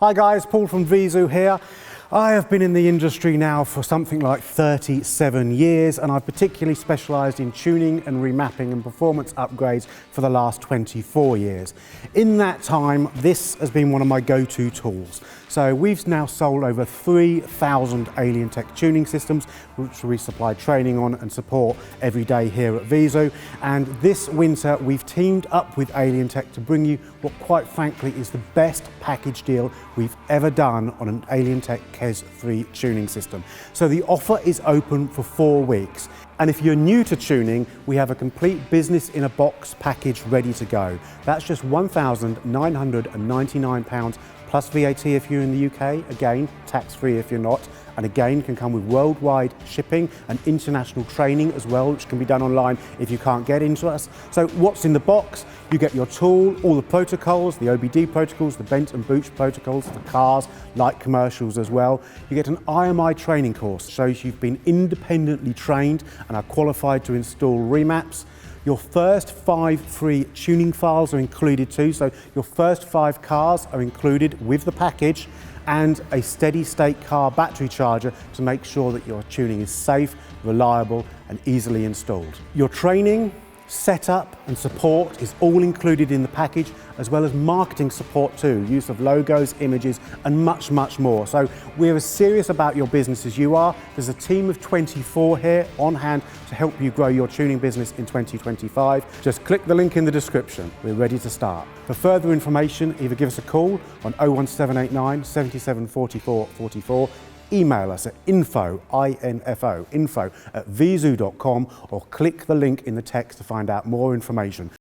Hi guys, Paul from VIEZU here. I have been in the industry now for something like 37 years and I've particularly specialised in tuning and remapping and performance upgrades for the last 24 years. In that time, this has been one of my go-to tools. So we've now sold over 3,000 Alien Tech tuning systems, which we supply training on and support every day here at VIEZU. And this winter, we've teamed up with Alien Tech to bring you what quite frankly is the best package deal we've ever done on an Alien Tech KESS3 tuning system. So the offer is open for 4 weeks. And if you're new to tuning, we have a complete business in a box package ready to go. That's just £1,999 plus VAT if you're in the UK, again, tax-free if you're not, and again can come with worldwide shipping and international training as well, which can be done online if you can't get into us. So what's in the box? You get your tool, all the protocols, the OBD protocols, the bent and booch protocols, the cars, light commercials as well. You get an IMI training course, shows you've been independently trained and are qualified to install remaps. Your first 5 free tuning files are included too, so your first 5 cars are included with the package, and a steady state car battery charger to make sure that your tuning is safe, reliable and easily installed. Your training, setup and support is all included in the package, as well as marketing support too, use of logos, images and much, much more. So we're as serious about your business as you are. There's a team of 24 here on hand to help you grow your tuning business in 2025. Just click the link in the description. We're ready to start. For further information, either give us a call on 01789 77 44 44, email us at info @viezu.com or click the link in the text to find out more information.